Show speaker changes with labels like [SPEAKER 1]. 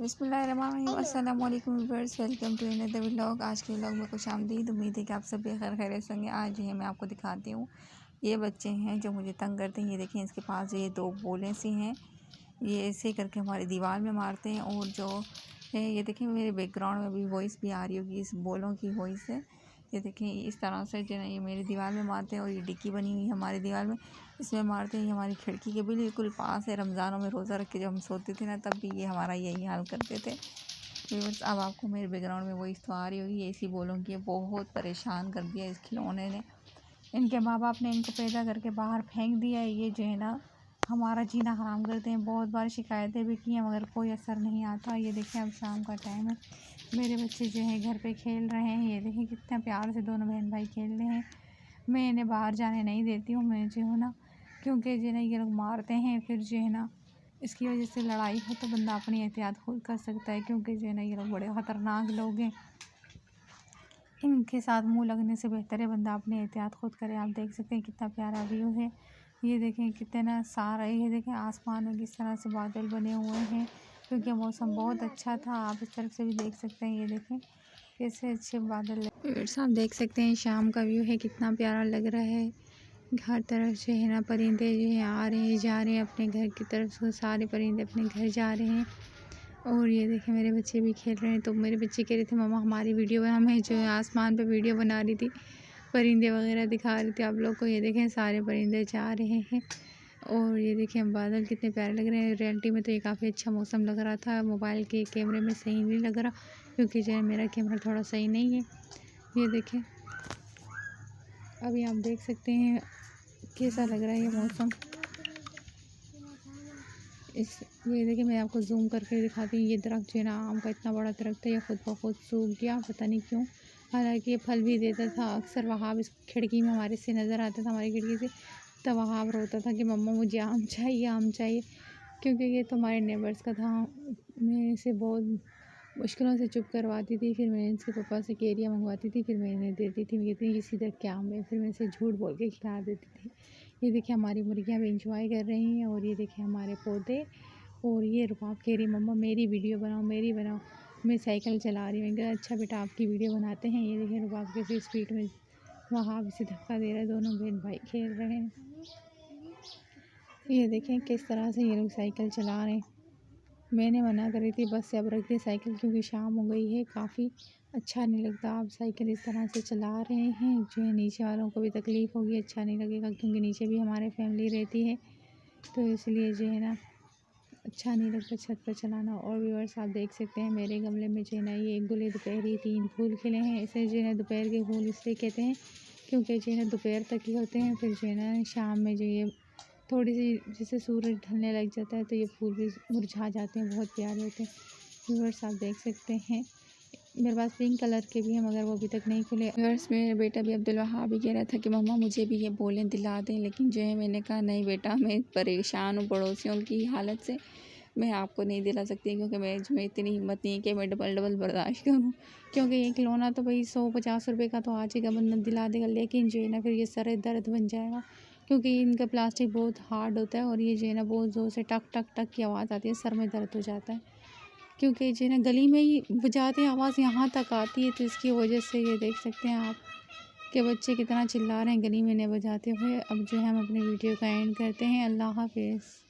[SPEAKER 1] बिस्मिल्लाहिर्रहमानिर्रहीम। अस्सलाम वालेकुम viewers, welcome to another vlog. आज के व्लॉग में खुश आमदीद। उम्मीद है कि आप सब खैर खैरियत से होंगे। आज जो है मैं आपको दिखाती हूँ, ये बच्चे हैं जो मुझे तंग करते हैं। ये देखें, इसके पास ये दो बोलें सी हैं, ये ऐसे करके हमारी दीवार में मारते हैं। और जो है ये देखें, मेरे बैकग्राउंड में भी वॉइस भी आ रही होगी, इस बोलों की वॉइस है। ये देखें, इस तरह से जो है ये मेरी दीवार में मारते हैं। और ये डिक्की बनी हुई है हमारी दीवार में, इसमें मारते हैं। ये हमारी खिड़की के बिल्कुल पास है। रमज़ानों में रोज़ा रख के जब हम सोते थे ना, तब भी ये हमारा यही हाल करते थे। व्यूअर्स, अब आपको मेरे बैकग्राउंड में वॉइस तो आ रही होगी। ये इसी बोलों की बहुत परेशान कर दिया इस खिलौने ने। इनके माँ बाप ने इनको पैदा करके बाहर फेंक दिया है। ये जो है ना हमारा जीना हराम करते हैं। बहुत बार शिकायतें भी की हैं, मगर कोई असर नहीं आता। ये देखें, अब शाम का टाइम है, मेरे बच्चे जो है घर पे खेल रहे हैं। ये देखें कितना प्यार से दोनों बहन भाई खेल रहे हैं। मैं इन्हें बाहर जाने नहीं देती हूँ, मैं जो हूँ ना, क्योंकि जो है ना ये लोग मारते हैं, फिर जो है ना इसकी वजह से लड़ाई हो तो बंदा अपनी एहतियात खुद कर सकता है। क्योंकि जो है ना ये लोग बड़े ख़तरनाक लोग हैं। इनके साथ मुंह लगने से बेहतर है बंदा अपनी एहतियात खुद करे। आप देख सकते हैं कितना प्यारा व्यू है। ये देखें कितना सारा, ये देखें आसमान में किस तरह से बादल बने हुए हैं, क्योंकि मौसम बहुत अच्छा था। आप इस तरफ से भी देख सकते हैं, ये देखें कैसे अच्छे बादल है। आप देख सकते हैं शाम का व्यू है, कितना प्यारा लग रहा है। हर तरफ से है ना परिंदे जो है आ रहे हैं जा रहे हैं अपने घर की तरफ से। सारे परिंदे अपने घर जा रहे हैं। और ये देखें मेरे बच्चे भी खेल रहे हैं। तो मेरे बच्चे कह रहे थे मम्मा हमारी वीडियो बना। मैं जो है आसमान पे वीडियो बना रही थी, परिंदे वगैरह दिखा रही थी आप लोग को। ये देखें सारे परिंदे जा रहे हैं। और ये देखें बादल कितने प्यारे लग रहे हैं। रियलिटी में तो ये काफ़ी अच्छा मौसम लग रहा था, मोबाइल के कैमरे में सही नहीं लग रहा, क्योंकि जो है मेरा कैमरा थोड़ा सही नहीं है। ये देखें, अभी आप देख सकते हैं कैसा लग रहा है ये मौसम। ये देखिए, मैं आपको जूम करके दिखाती हूँ। ये दरख्त जो है ना आम का, इतना बड़ा दरख्त है, ये खुद ब खुद सूख गया, पता नहीं क्यों। हालांकि ये फल भी देता था। अक्सर वहाब इस खिड़की में हमारे से नज़र आता था, हमारी खिड़की से। तब वहाब रोता था कि मम्मा मुझे आम चाहिए, आम चाहिए, क्योंकि ये तो हमारे नेबर्स का था। मैं इसे बहुत मुश्किलों से चुप करवाती थी। फिर मैं इसके पापा से केरिया मंगवाती थी, फिर मैं इन्हें देती थी। मैं कहती थी इसी दरख्त के आम है, फिर मैं इसे झूठ बोल के खिला देती थी। ये देखिए हमारी मुर्गियाँ भी इंजॉय कर रही हैं। और ये देखिए हमारे पौधे। और ये रुबाब कह रही मम्मा मेरी वीडियो बनाओ, मेरी बनाओ। मैं साइकिल चला रही हूँ। मैं कहा अच्छा बेटा आपकी वीडियो बनाते हैं। ये देखिए रुबाब कैसे स्पीड में वहाँ इसे धक्का दे रहा है। दोनों बहन भाई खेल रहे हैं। ये देखें किस तरह से ये लोग साइकिल चला रहे हैं। मैंने मना करी थी बस से अब रख दी साइकिल, क्योंकि शाम हो गई है, काफ़ी अच्छा नहीं लगता आप साइकिल इस तरह से चला रहे हैं। जो है नीचे वालों को भी तकलीफ़ होगी, अच्छा नहीं लगेगा, क्योंकि नीचे भी हमारे फैमिली रहती है। तो इसलिए जो है ना अच्छा नहीं लगता छत पर चलाना। और व्यूअर्स, आप देख सकते हैं मेरे गमले में जो है ना ये गुले दोपहरी 3 फूल खिले हैं। इसे जो है ना दोपहर के फूल इसलिए कहते हैं, क्योंकि जो है ना दोपहर तक ही होते हैं। फिर जो है ना शाम में जो ये थोड़ी सी जैसे सूरज ढलने लग जाता है तो ये फूल भी मुरझा जाते हैं, बहुत प्यारे होते हैं। व्यूअर्स, आप देख सकते हैं मेरे पास पिंक कलर के भी हैं, मगर वो अभी तक नहीं खुले। व्यूअर्स, मेरा बेटा भी अब्दुल वहाब भी कह रहा था कि मम्मा मुझे भी ये बोलें दिला दें, लेकिन जो है मैंने कहा नहीं बेटा, मैं परेशान हूँ पड़ोसियों की हालत से, मैं आपको नहीं दिला सकती, क्योंकि मैं इतनी हिम्मत नहीं है कि मैं डबल डबल बर्दाश्त करूँ। क्योंकि ये खिलौना तो भाई 100-50 रुपये का तो आ जाएगा, बंदा दिला देगा, लेकिन जो है ना फिर ये सर दर्द बन जाएगा, क्योंकि इनका प्लास्टिक बहुत हार्ड होता है। और ये जो है ना बहुत ज़ोर से टक टक टक की आवाज़ आती है, सर में दर्द हो जाता है, क्योंकि जो है ना गली में ही बजाते हैं, आवाज़ यहाँ तक आती है। तो इसकी वजह से ये देख सकते हैं आप कि बच्चे कितना चिल्ला रहे हैं गली में नहीं बजाते हुए। अब जो है हम अपनी वीडियो का एंड करते हैं। अल्लाह हाफिज़।